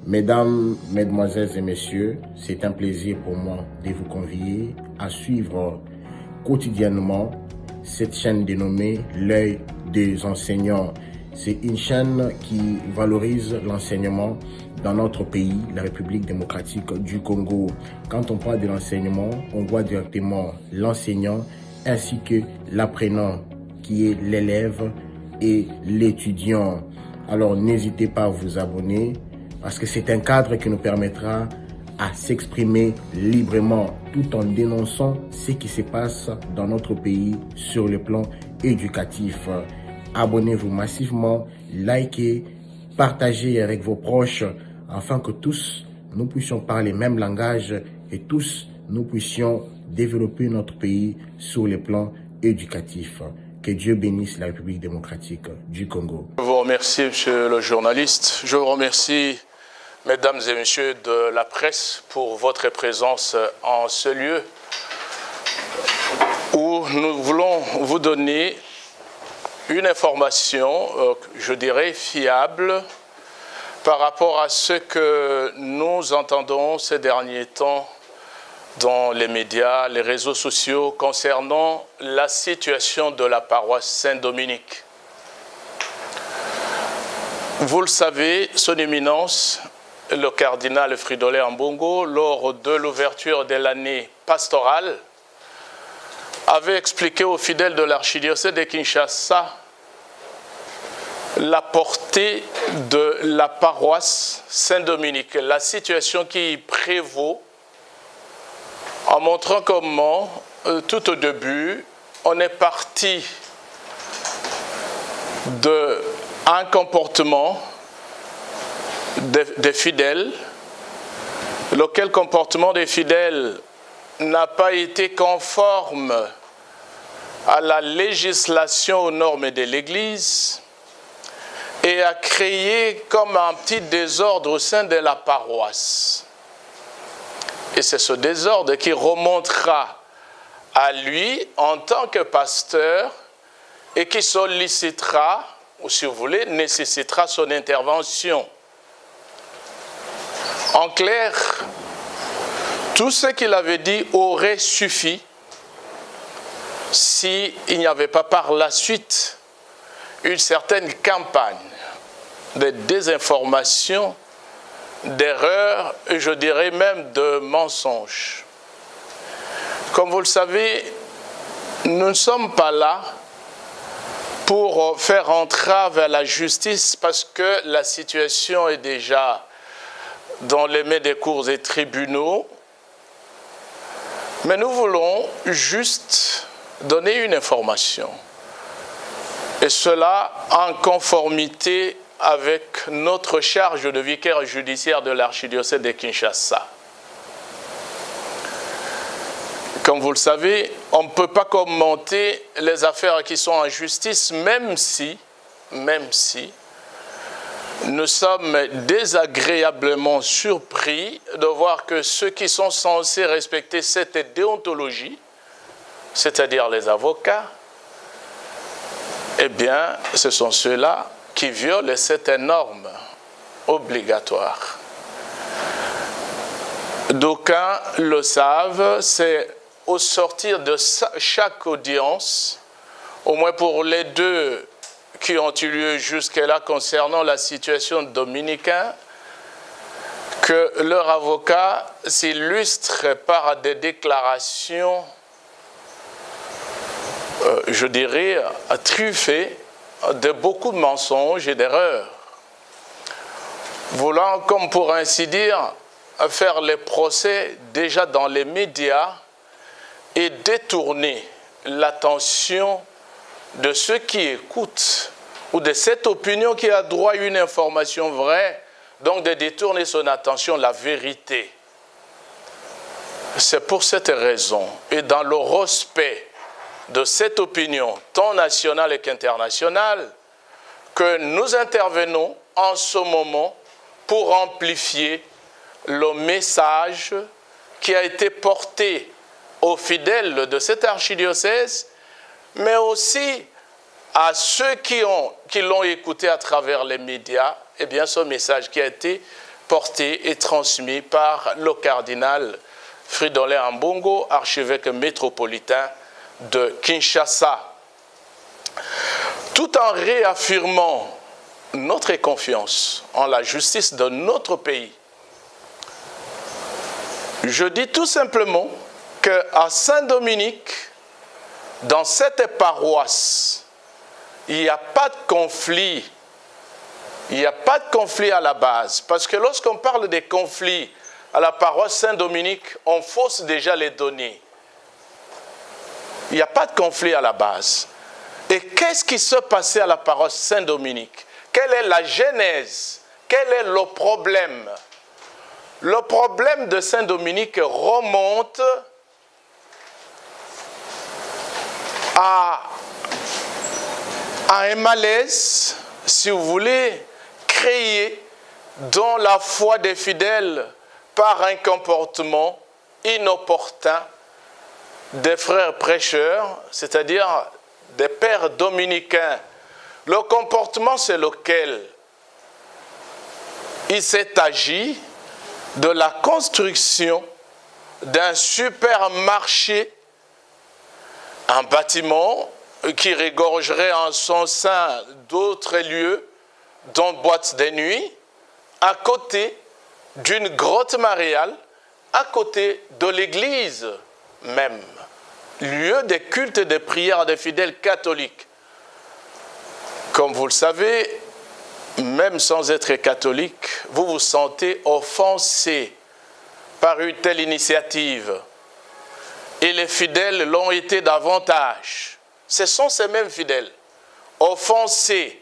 Mesdames, Mesdemoiselles et Messieurs, c'est un plaisir pour moi de vous convier à suivre quotidiennement cette chaîne dénommée L'œil des enseignants. C'est une chaîne qui valorise l'enseignement dans notre pays, la République démocratique du Congo. Quand on parle de l'enseignement, on voit directement l'enseignant ainsi que l'apprenant qui est l'élève et l'étudiant. Alors n'hésitez pas à vous abonner parce que c'est un cadre qui nous permettra à s'exprimer librement tout en dénonçant ce qui se passe dans notre pays sur le plan éducatif. Abonnez-vous massivement, likez, partagez avec vos proches afin que tous nous puissions parler le même langage et tous nous puissions développer notre pays sur le plan éducatif. Que Dieu bénisse la République démocratique du Congo. Je vous remercie, monsieur le journaliste. Je vous remercie, mesdames et messieurs de la presse, pour votre présence en ce lieu où nous voulons vous donner une information, je dirais, fiable par rapport à ce que nous entendons ces derniers temps dans les médias, les réseaux sociaux, concernant la situation de la paroisse Saint-Dominique. Vous le savez, son éminence, le cardinal Fridolin Ambongo, lors de l'ouverture de l'année pastorale, avait expliqué aux fidèles de l'archidiocèse de Kinshasa la portée de la paroisse Saint-Dominique, la situation qui y prévaut, en montrant comment, tout au début, on est parti d'un comportement des fidèles, lequel comportement des fidèles n'a pas été conforme à la législation aux normes de l'Église et a créé comme un petit désordre au sein de la paroisse. Et c'est ce désordre qui remontera à lui en tant que pasteur et qui sollicitera, ou si vous voulez, nécessitera son intervention. En clair, tout ce qu'il avait dit aurait suffi s'il n'y avait pas par la suite une certaine campagne de désinformation, d'erreurs, et je dirais même de mensonges. Comme vous le savez, nous ne sommes pas là pour faire entrave à la justice parce que la situation est déjà dans les mains des cours et tribunaux. Mais nous voulons juste donner une information. Et cela en conformité avec notre charge de vicaire judiciaire de l'archidiocèse de Kinshasa. Comme vous le savez, on ne peut pas commenter les affaires qui sont en justice, même si nous sommes désagréablement surpris de voir que ceux qui sont censés respecter cette déontologie, c'est-à-dire les avocats, eh bien, ce sont ceux-là qui violent cette norme obligatoire. D'aucuns le savent, c'est au sortir de chaque audience, au moins pour les deux qui ont eu lieu jusque-là concernant la situation dominicaine, que leur avocat s'illustre par des déclarations, je dirais, truffées de beaucoup de mensonges et d'erreurs, voulant, comme pour ainsi dire, faire les procès déjà dans les médias et détourner l'attention de ceux qui écoutent ou de cette opinion qui a droit à une information vraie, donc de détourner son attention de la vérité. C'est pour cette raison et dans le respect de cette opinion, tant nationale qu'internationale, que nous intervenons en ce moment pour amplifier le message qui a été porté aux fidèles de cet archidiocèse, mais aussi à ceux qui l'ont écouté à travers les médias, eh bien ce message qui a été porté et transmis par le cardinal Fridolin Ambongo, archevêque métropolitain de Kinshasa. Tout en réaffirmant notre confiance en la justice de notre pays, je dis tout simplement qu'à Saint-Dominique, dans cette paroisse, il n'y a pas de conflit. Il n'y a pas de conflit à la base. Parce que lorsqu'on parle des conflits à la paroisse Saint-Dominique, on fausse déjà les données. Il n'y a pas de conflit à la base. Et qu'est-ce qui se passait à la paroisse Saint-Dominique? Quelle est la genèse? Quel est le problème? Le problème de Saint-Dominique remonte à un malaise, si vous voulez, créé dans la foi des fidèles par un comportement inopportun des frères prêcheurs, c'est-à-dire des pères dominicains. Le comportement, c'est lequel? Il s'est agi de la construction d'un supermarché, un bâtiment qui regorgerait en son sein d'autres lieux, dont boîtes de nuit, à côté d'une grotte mariale, à côté de l'église même, lieu de culte et de prière des fidèles catholiques. Comme vous le savez, même sans être catholique, vous vous sentez offensé par une telle initiative. Et les fidèles l'ont été davantage. Ce sont ces mêmes fidèles, offensés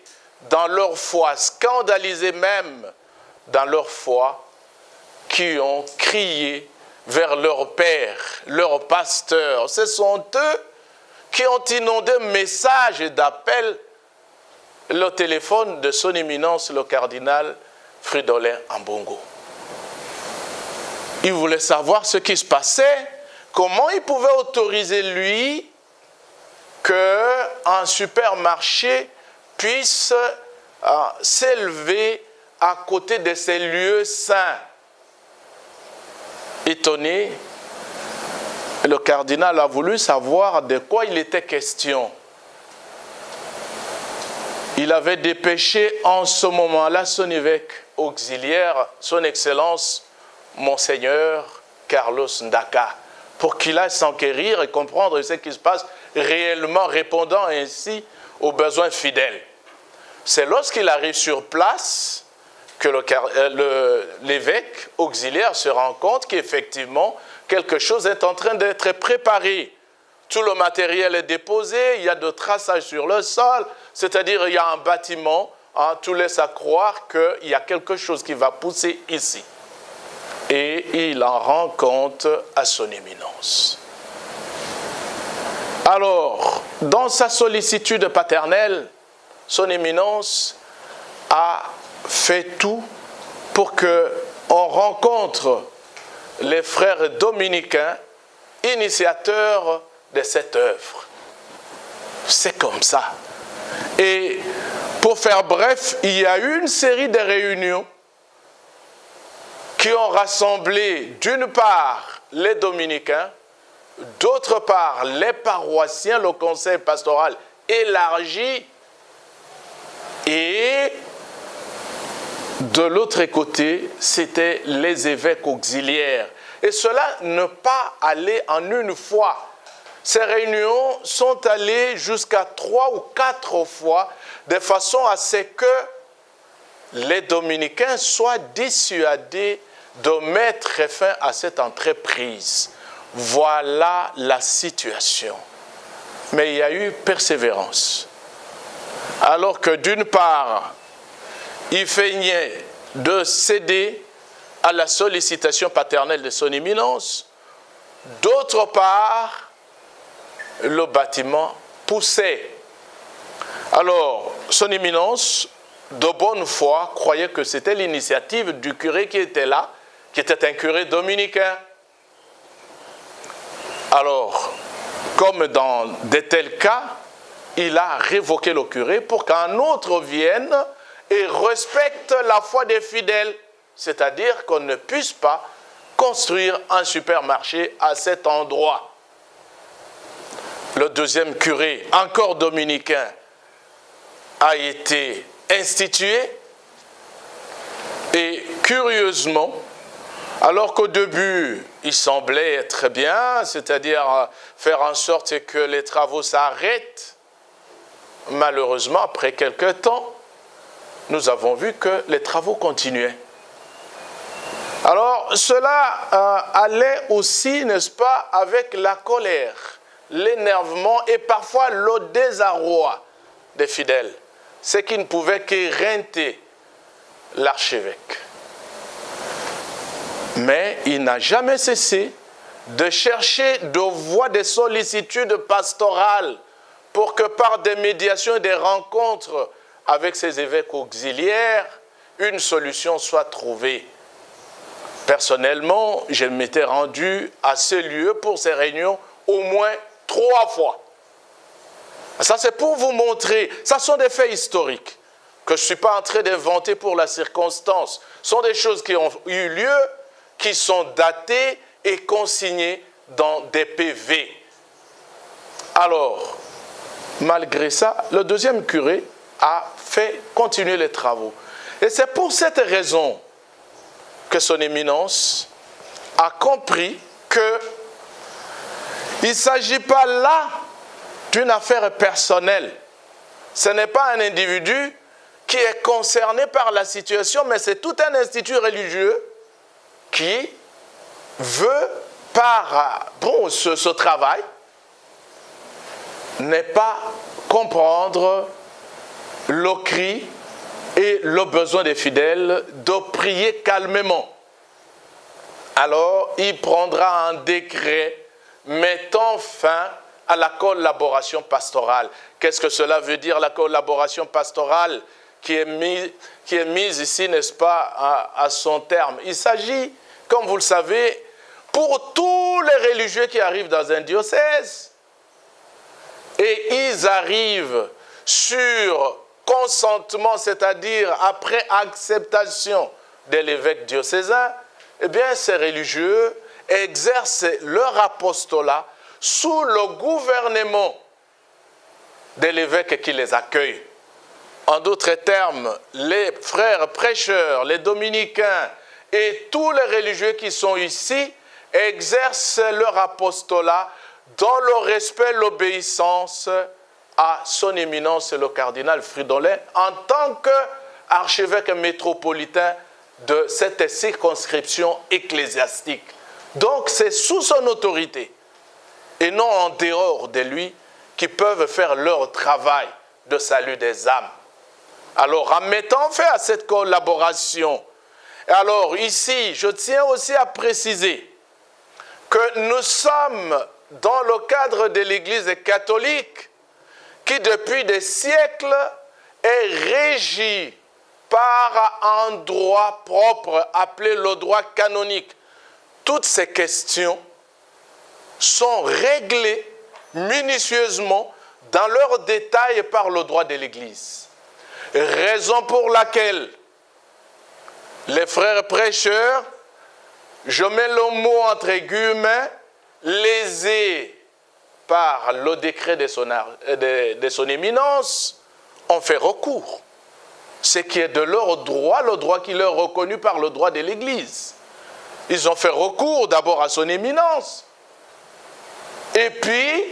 dans leur foi, scandalisés même dans leur foi, qui ont crié vers leur père, leur pasteur. Ce sont eux qui ont inondé messages et d'appels le téléphone de son éminence, le cardinal Fridolin Ambongo. Il voulait savoir ce qui se passait, comment il pouvait autoriser lui qu'un supermarché puisse s'élever à côté de ces lieux saints. Étonné, le cardinal a voulu savoir de quoi il était question. Il avait dépêché en ce moment-là son évêque auxiliaire, son Excellence, Monseigneur Carlos Ndaka, pour qu'il aille s'enquérir et comprendre ce qui se passe réellement, répondant ainsi aux besoins fidèles. C'est lorsqu'il arrive sur place que l'évêque auxiliaire se rend compte qu'effectivement, quelque chose est en train d'être préparé. Tout le matériel est déposé, il y a de traçage sur le sol, c'est-à-dire il y a un bâtiment, tout laisse à croire qu'il y a quelque chose qui va pousser ici. Et il en rend compte à son éminence. Alors, dans sa sollicitude paternelle, son éminence a fait tout pour qu'on rencontre les frères dominicains, initiateurs de cette œuvre. C'est comme ça. Et pour faire bref, il y a eu une série de réunions qui ont rassemblé d'une part les dominicains, d'autre part les paroissiens, le conseil pastoral élargi, et de l'autre côté, c'était les évêques auxiliaires. Et cela ne pas aller en une fois. Ces réunions sont allées jusqu'à 3 ou 4 fois, de façon à ce que les dominicains soient dissuadés de mettre fin à cette entreprise. Voilà la situation. Mais il y a eu persévérance. Alors que d'une part, il feignait de céder à la sollicitation paternelle de son éminence, d'autre part, le bâtiment poussait. Alors, son éminence, de bonne foi, croyait que c'était l'initiative du curé qui était là, qui était un curé dominicain. Alors, comme dans de tels cas, il a révoqué le curé pour qu'un autre vienne et respecte la foi des fidèles. c'est-à-dire qu'on ne puisse pas construire un supermarché à cet endroit. Le deuxième curé, encore dominicain, a été institué et curieusement, alors qu'au début, il semblait être bien, c'est-à-dire faire en sorte que les travaux s'arrêtent, malheureusement, après quelque temps, nous avons vu que les travaux continuaient. Alors, cela allait aussi, n'est-ce pas, avec la colère, l'énervement et parfois le désarroi des fidèles, ce qui ne pouvait qu'éreinter l'archevêque. Mais il n'a jamais cessé de chercher de voies de sollicitude pastorale pour que par des médiations et des rencontres avec ses évêques auxiliaires, une solution soit trouvée. Personnellement, je m'étais rendu à ce lieu pour ces réunions au moins 3 fois. Ça, c'est pour vous montrer, ça sont des faits historiques que je ne suis pas en train d'inventer pour la circonstance. Ce sont des choses qui ont eu lieu, qui sont datées et consignées dans des PV. Alors, malgré ça, le deuxième curé a fait continuer les travaux. Et c'est pour cette raison que son éminence a compris qu'il ne s'agit pas là d'une affaire personnelle. Ce n'est pas un individu qui est concerné par la situation, mais c'est tout un institut religieux qui veut, par ce travail, n'est pas comprendre le cri et le besoin des fidèles de prier calmement. Alors, il prendra un décret mettant fin à la collaboration pastorale. Qu'est-ce que cela veut dire, la collaboration pastorale qui est mise ici, n'est-ce pas, à son terme? Il s'agit, comme vous le savez, pour tous les religieux qui arrivent dans un diocèse, et ils arrivent sur consentement, c'est-à-dire après acceptation de l'évêque diocésain, eh bien ces religieux exercent leur apostolat sous le gouvernement de l'évêque qui les accueille. En d'autres termes, les frères prêcheurs, les dominicains et tous les religieux qui sont ici exercent leur apostolat dans le respect, l'obéissance à son éminence le cardinal Fridolin en tant qu'archevêque métropolitain de cette circonscription ecclésiastique. Donc c'est sous son autorité et non en dehors de lui qu'ils peuvent faire leur travail de salut des âmes. Alors en mettant fin à cette collaboration, alors ici je tiens aussi à préciser que nous sommes dans le cadre de l'Église catholique qui depuis des siècles est régie par un droit propre appelé le droit canonique. Toutes ces questions sont réglées minutieusement dans leurs détails par le droit de l'Église. Raison pour laquelle les frères prêcheurs, je mets le mot entre guillemets, lésés par le décret de son éminence, ont fait recours. Ce qui est de leur droit, le droit qui leur est reconnu par le droit de l'Église. Ils ont fait recours d'abord à son éminence. Et puis,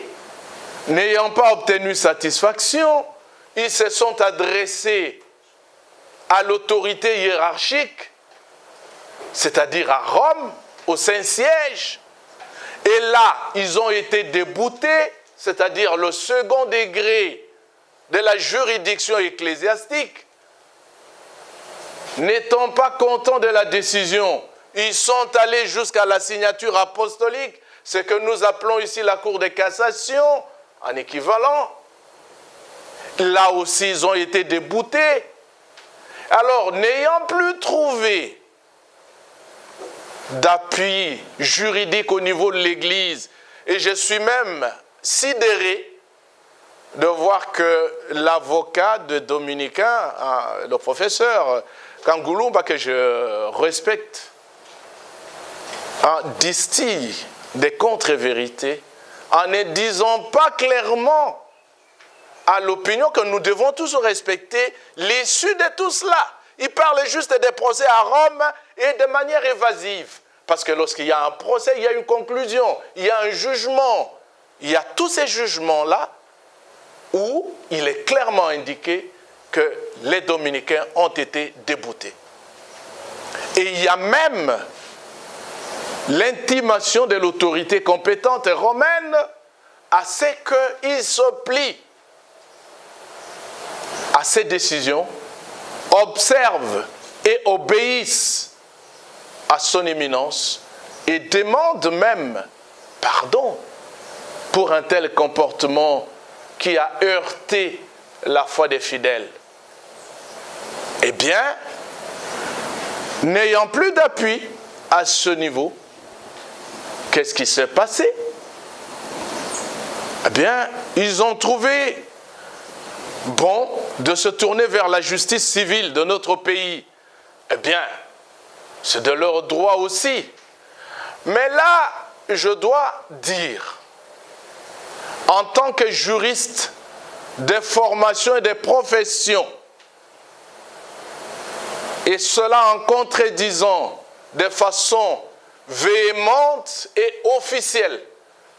n'ayant pas obtenu satisfaction, ils se sont adressés à l'autorité hiérarchique, c'est-à-dire à Rome, au Saint-Siège. Et là, ils ont été déboutés, c'est-à-dire le second degré de la juridiction ecclésiastique. N'étant pas contents de la décision, ils sont allés jusqu'à la signature apostolique, ce que nous appelons ici la Cour de cassation, en équivalent. Là aussi, ils ont été déboutés. Alors, n'ayant plus trouvé d'appui juridique au niveau de l'Église, et je suis même sidéré de voir que l'avocat de dominicain, le professeur Kangulumba, que je respecte, distille des contre-vérités en ne disant pas clairement à l'opinion que nous devons tous respecter l'issue de tout cela. Il parle juste des procès à Rome et de manière évasive. Parce que lorsqu'il y a un procès, il y a une conclusion, il y a un jugement. Il y a tous ces jugements-là où il est clairement indiqué que les dominicains ont été déboutés. Et il y a même l'intimation de l'autorité compétente romaine à ce qu'ils se plient à ces décisions, observent et obéissent à son éminence et demandent même pardon pour un tel comportement qui a heurté la foi des fidèles. Eh bien, n'ayant plus d'appui à ce niveau, qu'est-ce qui s'est passé? Eh bien, ils ont trouvé bon de se tourner vers la justice civile de notre pays. Eh bien, c'est de leur droit aussi. Mais là, je dois dire, en tant que juriste des formations et des professions, et cela en contredisant de façon véhémente et officielle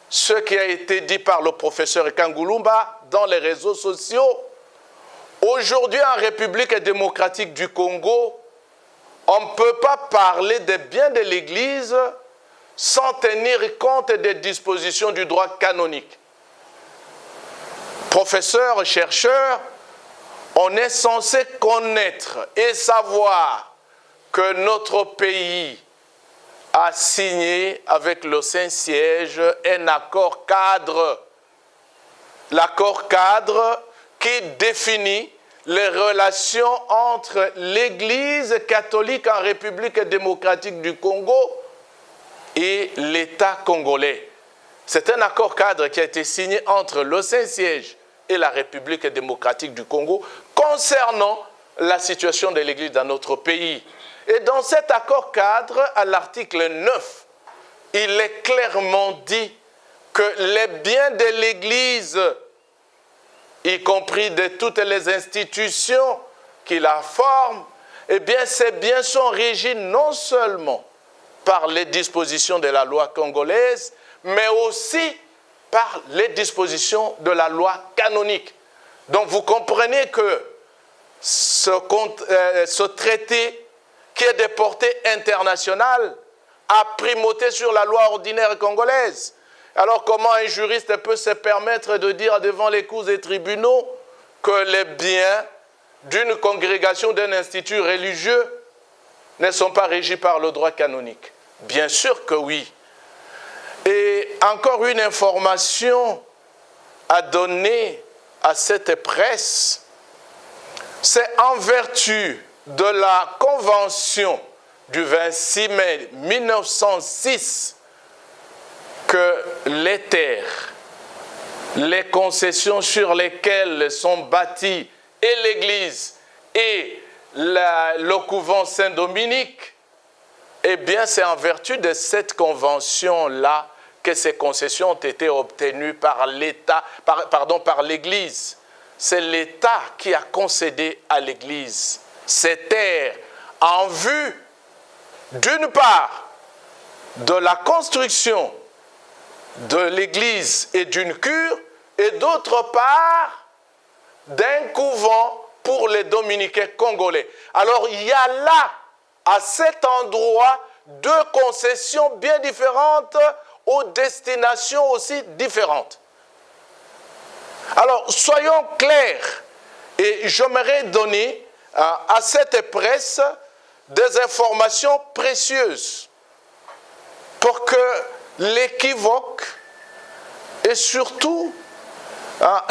ce qui a été dit par le professeur Kangulumba dans les réseaux sociaux, aujourd'hui en République démocratique du Congo, on ne peut pas parler des biens de l'Église sans tenir compte des dispositions du droit canonique. Professeurs, chercheurs, on est censé connaître et savoir que notre pays a signé avec le Saint-Siège un accord cadre. L'accord cadre qui définit les relations entre l'Église catholique en République démocratique du Congo et l'État congolais. C'est un accord cadre qui a été signé entre le Saint-Siège et la République démocratique du Congo concernant la situation de l'Église dans notre pays. Et dans cet accord cadre, à l'article 9, il est clairement dit que les biens de l'Église, y compris de toutes les institutions qui la forment, eh bien ces biens sont régis non seulement par les dispositions de la loi congolaise, mais aussi par les dispositions de la loi canonique. Donc vous comprenez que ce traité qui est de portée internationale a primauté sur la loi ordinaire congolaise. Alors comment un juriste peut se permettre de dire devant les cours et tribunaux que les biens d'une congrégation, d'un institut religieux ne sont pas régis par le droit canonique? Bien sûr que oui. Et encore une information à donner à cette presse, c'est en vertu de la Convention du 26 mai 1906 que les terres, les concessions sur lesquelles sont bâties et l'Église et le couvent Saint-Dominique, eh bien c'est en vertu de cette convention-là que ces concessions ont été obtenues par l'État, par l'Église. C'est l'État qui a concédé à l'Église ces terres en vue, d'une part, de la construction de l'Église et d'une cure, et d'autre part, d'un couvent pour les dominicains congolais. Alors il y a là, à cet endroit, deux concessions bien différentes, aux destinations aussi différentes. Alors soyons clairs, et j'aimerais donner à cette presse des informations précieuses pour que l'équivoque et surtout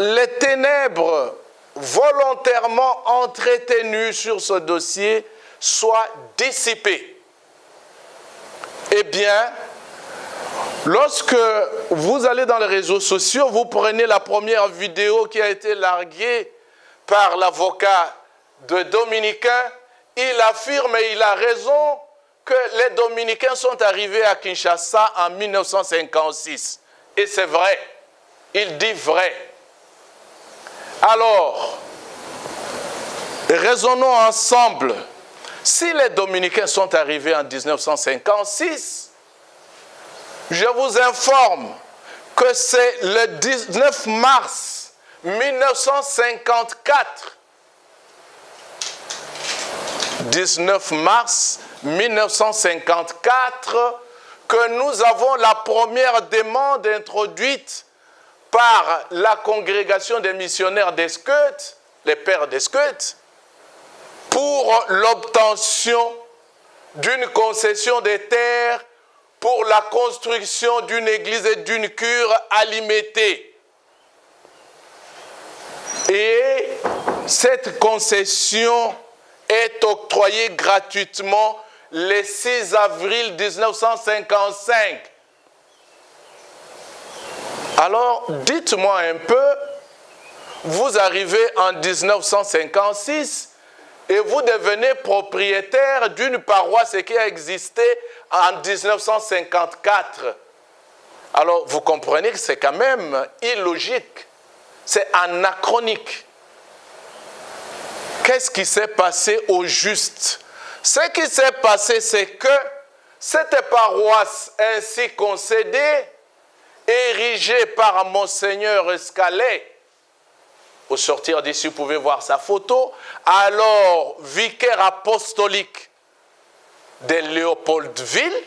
les ténèbres volontairement entretenues sur ce dossier soient dissipées. Eh bien, lorsque vous allez dans les réseaux sociaux, vous prenez la première vidéo qui a été larguée par l'avocat de Dominicain, il affirme et il a raison que les dominicains sont arrivés à Kinshasa en 1956. Et c'est vrai, il dit vrai. Alors, raisonnons ensemble. Si les dominicains sont arrivés en 1956, je vous informe que c'est le 19 mars 1954. 19 mars 1954 que nous avons la première demande introduite par la congrégation des missionnaires d'Esqueut, les pères d'Esqueut, pour l'obtention d'une concession des terres pour la construction d'une église et d'une cure à Limete. Et cette concession est octroyée gratuitement le 6 avril 1955. Alors, dites-moi un peu, vous arrivez en 1956 et vous devenez propriétaire d'une paroisse qui a existé en 1954. Alors, vous comprenez que c'est quand même illogique, c'est anachronique. Qu'est-ce qui s'est passé au juste? Ce qui s'est passé, c'est que cette paroisse ainsi concédée, érigée par Monseigneur Escalé, au sortir d'ici, vous pouvez voir sa photo, alors vicaire apostolique de Léopoldville,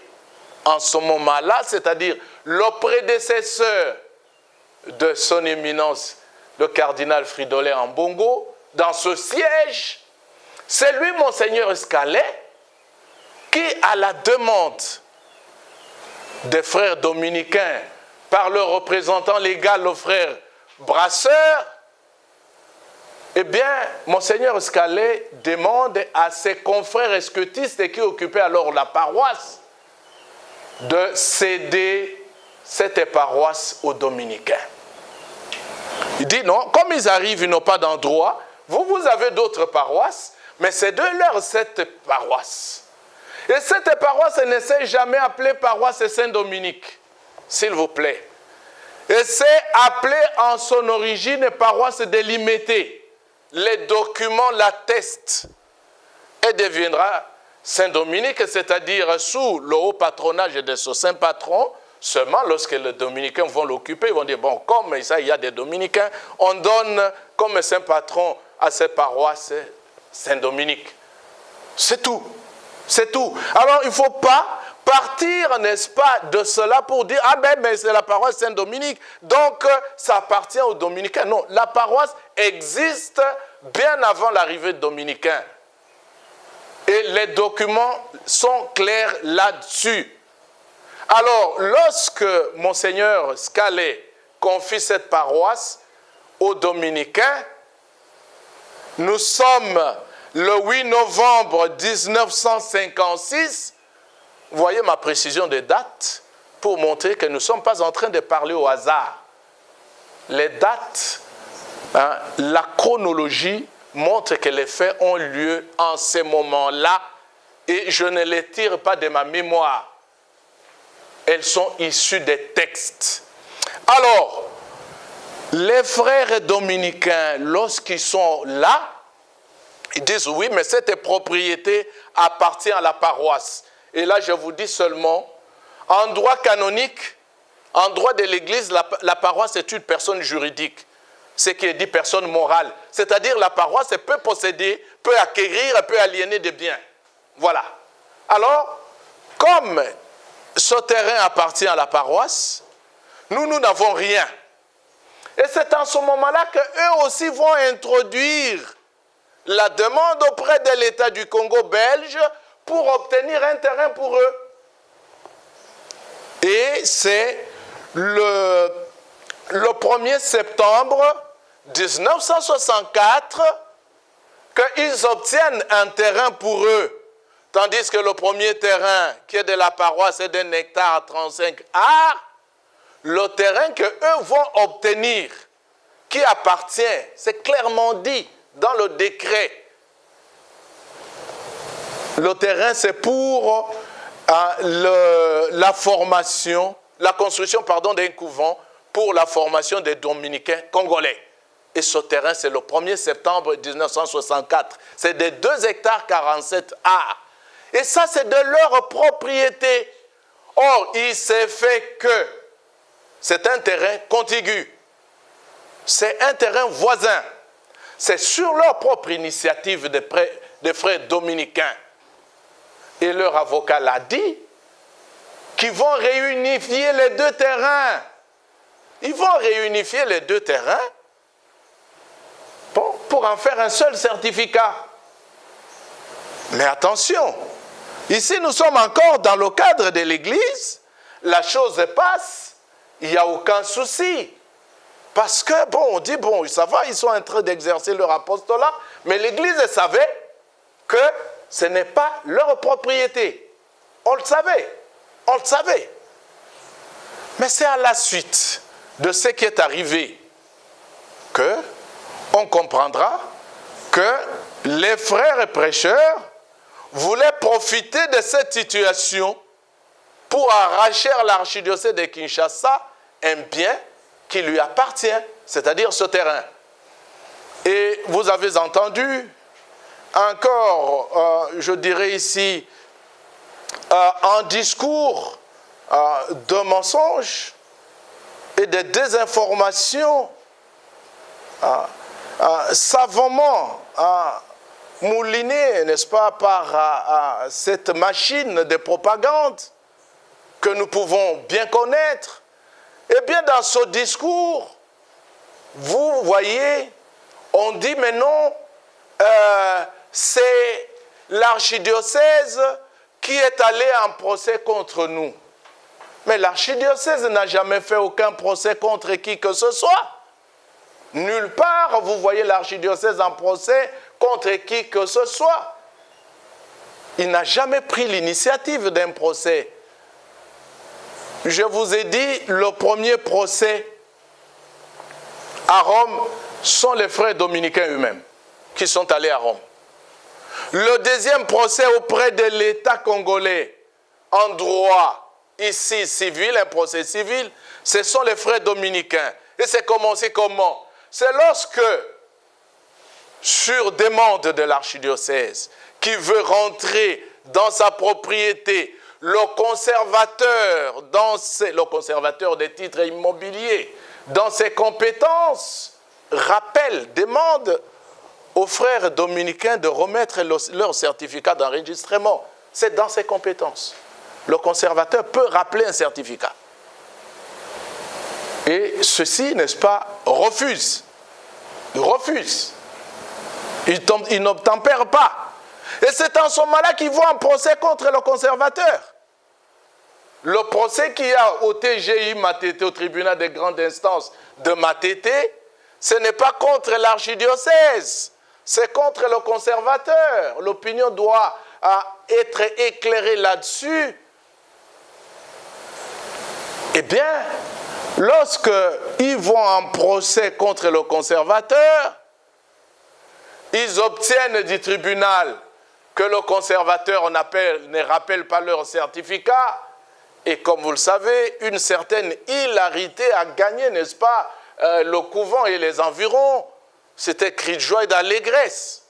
en ce moment-là, c'est-à-dire le prédécesseur de son éminence, le cardinal Fridolin Ambongo, dans ce siège, c'est lui, Monseigneur Escalé, qui, à la demande des frères dominicains, par le représentant légal, le frère Brasseur, eh bien, Monseigneur Escalé demande à ses confrères esqueutistes qui occupaient alors la paroisse de céder cette paroisse aux dominicains. Il dit non, comme ils arrivent, ils n'ont pas d'endroit, vous avez d'autres paroisses, mais c'est de leur cette paroisse. Et cette paroisse ne s'est jamais appelée paroisse Saint-Dominique, s'il vous plaît. Et c'est appelé en son origine paroisse de Limete. Les documents l'attestent. Et deviendra Saint-Dominique, c'est-à-dire sous le haut patronage de ce saint patron. Seulement, lorsque les dominicains vont l'occuper, ils vont dire, bon, comme ça, il y a des dominicains, on donne comme saint patron à cette paroisse Saint-Dominique. C'est tout. C'est tout. Alors, il ne faut pas partir, n'est-ce pas, de cela pour dire, ah ben c'est la paroisse Saint-Dominique, donc ça appartient aux dominicains. Non, la paroisse existe bien avant l'arrivée des dominicains. Et les documents sont clairs là-dessus. Alors, lorsque Monseigneur Scalé confie cette paroisse aux dominicains, nous sommes le 8 novembre 1956, vous voyez ma précision de date pour montrer que nous ne sommes pas en train de parler au hasard. Les dates, la chronologie montre que les faits ont lieu en ces moments-là et je ne les tire pas de ma mémoire. Elles sont issues des textes. Alors, les frères dominicains, lorsqu'ils sont là, ils disent oui, mais cette propriété appartient à la paroisse. Et là, je vous dis seulement, en droit canonique, en droit de l'Église, la paroisse est une personne juridique. Ce qui est dit personne morale. C'est-à-dire la paroisse peut posséder, peut acquérir, peut aliéner des biens. Voilà. Alors, comme ce terrain appartient à la paroisse, nous n'avons rien. Et c'est en ce moment-là qu'eux aussi vont introduire la demande auprès de l'État du Congo belge pour obtenir un terrain pour eux. Et c'est le 1er septembre 1964 qu'ils obtiennent un terrain pour eux. Tandis que le premier terrain qui est de la paroisse est d'un hectare 35 arts, le terrain qu'eux vont obtenir, qui appartient, c'est clairement dit dans le décret, Le terrain, c'est pour la construction d'un couvent pour la formation des dominicains congolais. Et ce terrain, c'est le 1er septembre 1964. C'est des 2 hectares 47 A. Et ça, c'est de leur propriété. Or, il s'est fait que c'est un terrain contigu. C'est un terrain voisin. C'est sur leur propre initiative des frères dominicains. Et leur avocat l'a dit, qu'ils vont réunifier les 2 terrains. Ils vont réunifier les 2 terrains pour en faire un seul certificat. Mais attention, ici nous sommes encore dans le cadre de l'Église, la chose passe, il n'y a aucun souci. Parce que, on dit, ça va, ils sont en train d'exercer leur apostolat, mais l'Église savait que ce n'est pas leur propriété. On le savait. Mais c'est à la suite de ce qui est arrivé que on comprendra que les frères et prêcheurs voulaient profiter de cette situation pour arracher à l'archidiocèse de Kinshasa un bien qui lui appartient, c'est-à-dire ce terrain. Et vous avez entendu encore, je dirais ici, un discours de mensonges et de désinformations savamment moulinées, n'est-ce pas, par cette machine de propagande que nous pouvons bien connaître. Eh bien, dans ce discours, vous voyez, on dit, mais non, c'est l'archidiocèse qui est allé en procès contre nous. Mais l'archidiocèse n'a jamais fait aucun procès contre qui que ce soit. Nulle part, vous voyez l'archidiocèse en procès contre qui que ce soit. Il n'a jamais pris l'initiative d'un procès. Je vous ai dit, le premier procès à Rome sont les frères dominicains eux-mêmes qui sont allés à Rome. Le deuxième procès auprès de l'État congolais en droit, ici civil, un procès civil, ce sont les frères dominicains. Et c'est commencé comment? C'est lorsque, sur demande de l'archidiocèse, qui veut rentrer dans sa propriété, le conservateur des titres immobiliers, dans ses compétences, rappelle, demande aux frères dominicains de remettre leur certificat d'enregistrement. C'est dans ses compétences. Le conservateur peut rappeler un certificat. Et ceci, n'est-ce pas, refuse. Il refuse. Il n'obtempère pas. Et c'est en ce moment-là qu'ils vont en procès contre le conservateur. Le procès qu'il y a au TGI Matete, au tribunal de grande instance de Matete, ce n'est pas contre l'archidiocèse, c'est contre le conservateur. L'opinion doit être éclairée là-dessus. Eh bien, lorsqu'ils vont en procès contre le conservateur, ils obtiennent du tribunal que le conservateur ne rappelle pas leur certificat. Et comme vous le savez, une certaine hilarité a gagné, n'est-ce pas, le couvent et les environs. C'était cri de joie et d'allégresse.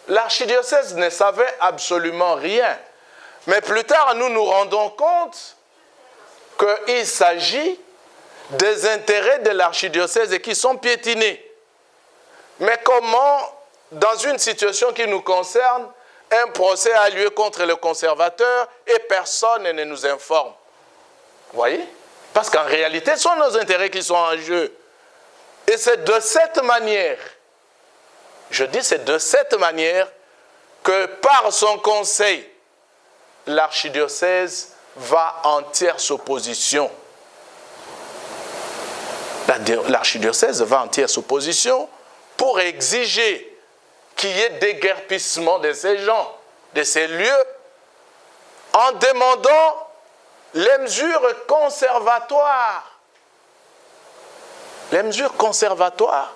L'archidiocèse ne savait absolument rien. Mais plus tard, nous nous rendons compte qu'il s'agit des intérêts de l'archidiocèse et qui sont piétinés. Mais comment, dans une situation qui nous concerne, un procès a lieu contre le conservateur et personne ne nous informe? Vous voyez? Parce qu'en réalité, ce sont nos intérêts qui sont en jeu. Et c'est de cette manière, je dis c'est de cette manière, que par son conseil, l'archidiocèse va en tierce opposition. L'archidiocèse va en tierce opposition pour exiger qu'il y ait déguerpissement de ces gens, de ces lieux, en demandant les mesures conservatoires. Les mesures conservatoires,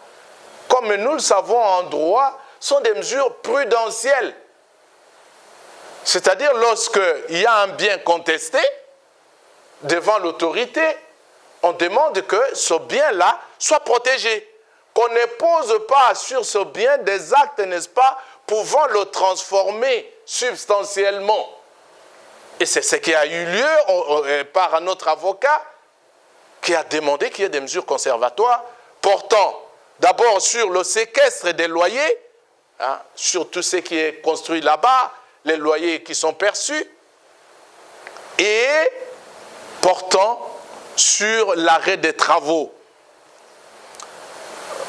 comme nous le savons en droit, sont des mesures prudentielles. C'est-à-dire lorsqu'il y a un bien contesté devant l'autorité, on demande que ce bien-là soit protégé. Qu'on ne pose pas sur ce bien des actes, n'est-ce pas, pouvant le transformer substantiellement. Et c'est ce qui a eu lieu par notre avocat qui a demandé qu'il y ait des mesures conservatoires portant d'abord sur le séquestre des loyers, hein, sur tout ce qui est construit là-bas, les loyers qui sont perçus, et portant sur l'arrêt des travaux.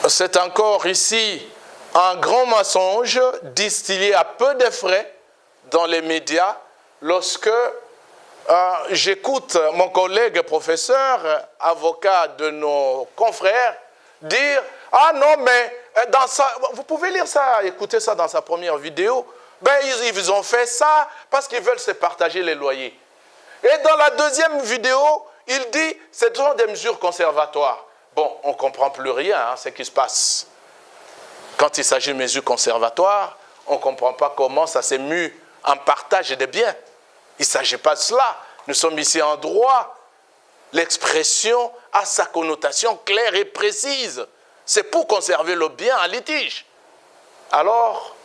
C'est encore ici un grand mensonge distillé à peu de frais dans les médias lorsque j'écoute mon collègue professeur, avocat de nos confrères, dire « Ah non, mais dans ça, vous pouvez lire ça, écouter ça dans sa première vidéo. Ben, ils ont fait ça parce qu'ils veulent se partager les loyers. » Et dans la deuxième vidéo, il dit « Ce sont des mesures conservatoires. » Bon, on ne comprend plus rien, ce qui se passe. Quand il s'agit de mesures conservatoires, on ne comprend pas comment ça s'est mis en partage des biens. Il ne s'agit pas de cela. Nous sommes ici en droit. L'expression a sa connotation claire et précise. C'est pour conserver le bien en litige. Alors,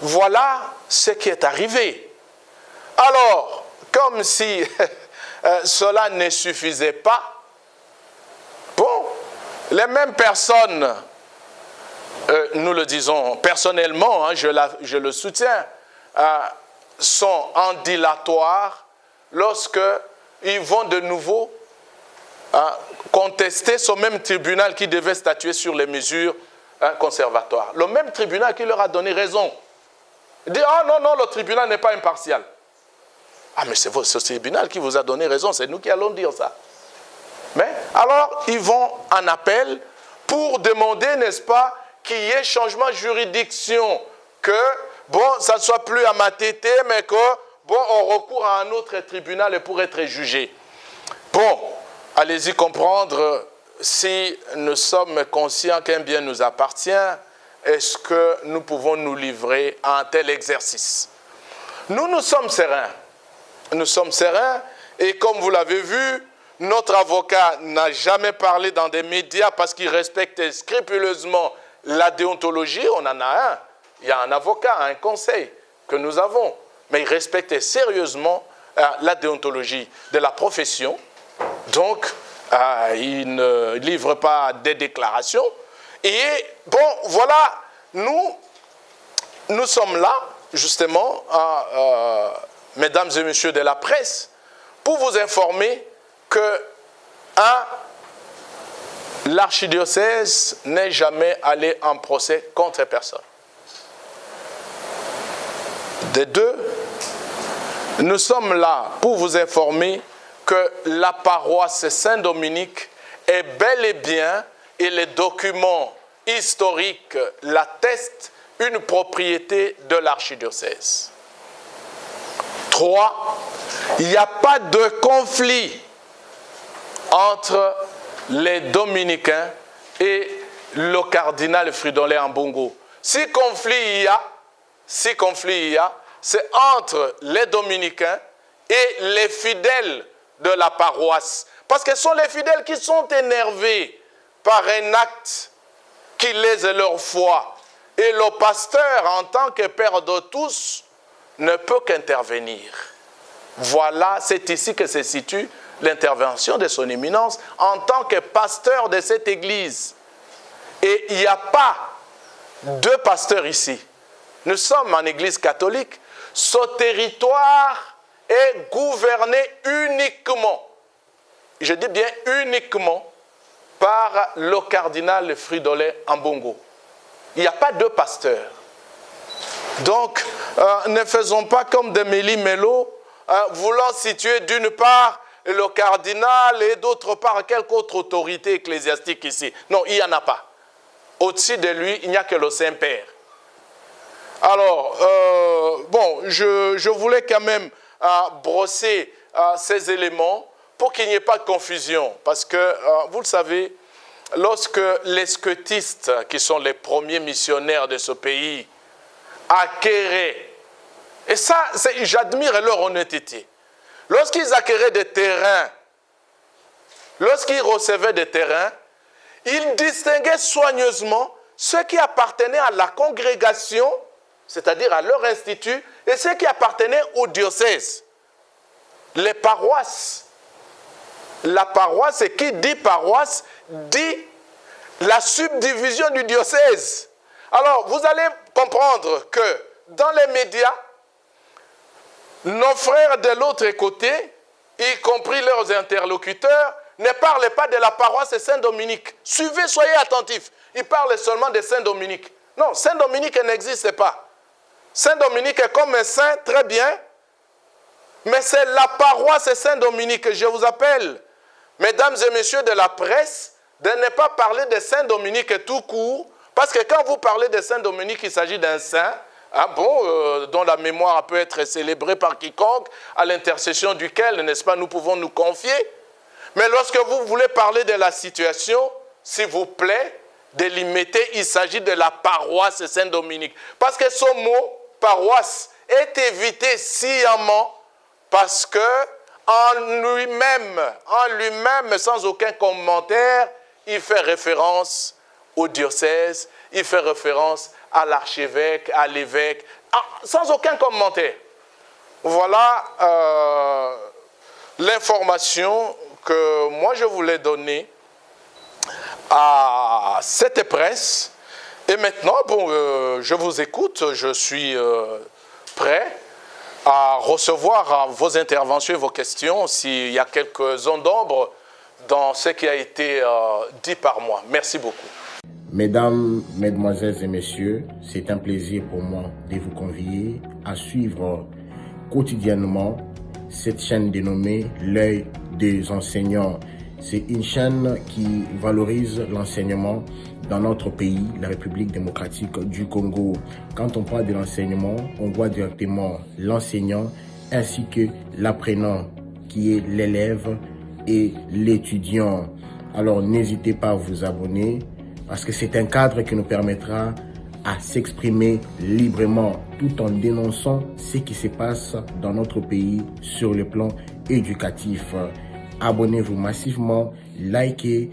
voilà ce qui est arrivé. Alors, comme si cela ne suffisait pas, bon, les mêmes personnes, nous le disons personnellement, hein, je le soutiens, sont en dilatoire lorsqu'ils vont de nouveau contester ce même tribunal qui devait statuer sur les mesures conservatoires. Le même tribunal qui leur a donné raison. Il dit « Ah non, non, le tribunal n'est pas impartial. » Ah mais c'est ce tribunal qui vous a donné raison, c'est nous qui allons dire ça. Mais alors, ils vont en appel pour demander, n'est-ce pas, qu'il y ait changement de juridiction, que, bon, ça ne soit plus à Matete, mais que, bon, on recourt à un autre tribunal pour être jugé. Bon, allez-y comprendre, si nous sommes conscients qu'un bien nous appartient, est-ce que nous pouvons nous livrer à un tel exercice? Nous sommes sereins. Nous sommes sereins, et comme vous l'avez vu, notre avocat n'a jamais parlé dans des médias parce qu'il respecte scrupuleusement la déontologie. On en a un. Il y a un avocat, un conseil que nous avons. Mais il respecte sérieusement la déontologie de la profession. Donc, il ne livre pas des déclarations. Et bon, voilà, nous sommes là, justement, mesdames et messieurs de la presse, pour vous informer que l'archidiocèse n'est jamais allé en procès contre personne. De deux, nous sommes là pour vous informer que la paroisse Saint-Dominique est bel et bien, et les documents historiques l'attestent, une propriété de l'archidiocèse. 3, il n'y a pas de conflit entre les dominicains et le cardinal Fridolin Ambongo. Si conflit il y a, c'est entre les dominicains et les fidèles de la paroisse. Parce que ce sont les fidèles qui sont énervés par un acte qui lèse leur foi. Et le pasteur, en tant que père de tous, ne peut qu'intervenir. Voilà, c'est ici que se situe l'intervention de son éminence en tant que pasteur de cette église. Et il n'y a pas deux pasteurs ici. Nous sommes en église catholique. Ce territoire est gouverné uniquement, je dis bien uniquement, par le cardinal Fridolin Ambongo. Il n'y a pas deux pasteurs. Donc, ne faisons pas comme des méli-mélo, voulant situer d'une part le cardinal et d'autre part quelque autre autorité ecclésiastique ici. Non, il n'y en a pas. Au-dessus de lui, il n'y a que le Saint-Père. Alors, bon, je voulais quand même brosser ces éléments pour qu'il n'y ait pas de confusion. Parce que, vous le savez, lorsque les scotistes, qui sont les premiers missionnaires de ce pays, acquéraient Et ça, j'admire leur honnêteté. Lorsqu'ils acquéraient des terrains, lorsqu'ils recevaient des terrains, ils distinguaient soigneusement ceux qui appartenaient à la congrégation, c'est-à-dire à leur institut, et ceux qui appartenaient au diocèse. Les paroisses. La paroisse, et qui dit paroisse, dit la subdivision du diocèse. Alors, vous allez comprendre que dans les médias, nos frères de l'autre côté, y compris leurs interlocuteurs, ne parlent pas de la paroisse Saint-Dominique. Suivez, soyez attentifs. Ils parlent seulement de Saint-Dominique. Non, Saint-Dominique n'existe pas. Saint-Dominique est comme un saint, très bien, mais c'est la paroisse Saint-Dominique. Je vous appelle, mesdames et messieurs de la presse, de ne pas parler de Saint-Dominique tout court, parce que quand vous parlez de Saint-Dominique, il s'agit d'un saint, dont la mémoire peut être célébrée par quiconque, à l'intercession duquel, n'est-ce pas, nous pouvons nous confier. Mais lorsque vous voulez parler de la situation, s'il vous plaît, délimiter, il s'agit de la paroisse Saint-Dominique. Parce que ce mot, paroisse, est évité sciemment parce que en lui-même, sans aucun commentaire, il fait référence au diocèse, il fait référence à l'archevêque, à l'évêque, sans aucun commentaire. Voilà l'information que moi je voulais donner à cette presse. Et maintenant, je vous écoute, je suis prêt à recevoir vos interventions et vos questions s'il y a quelques zones d'ombre dans ce qui a été dit par moi. Merci beaucoup. Mesdames, Mesdemoiselles et Messieurs, c'est un plaisir pour moi de vous convier à suivre quotidiennement cette chaîne dénommée L'œil des enseignants. C'est une chaîne qui valorise l'enseignement dans notre pays, la République démocratique du Congo. Quand on parle de l'enseignement, on voit directement l'enseignant ainsi que l'apprenant qui est l'élève et l'étudiant. Alors n'hésitez pas à vous abonner parce que c'est un cadre qui nous permettra à s'exprimer librement tout en dénonçant ce qui se passe dans notre pays sur le plan éducatif. Abonnez-vous massivement, likez,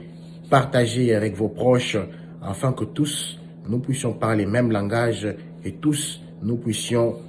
partagez avec vos proches afin que tous nous puissions parler le même langage et tous nous puissions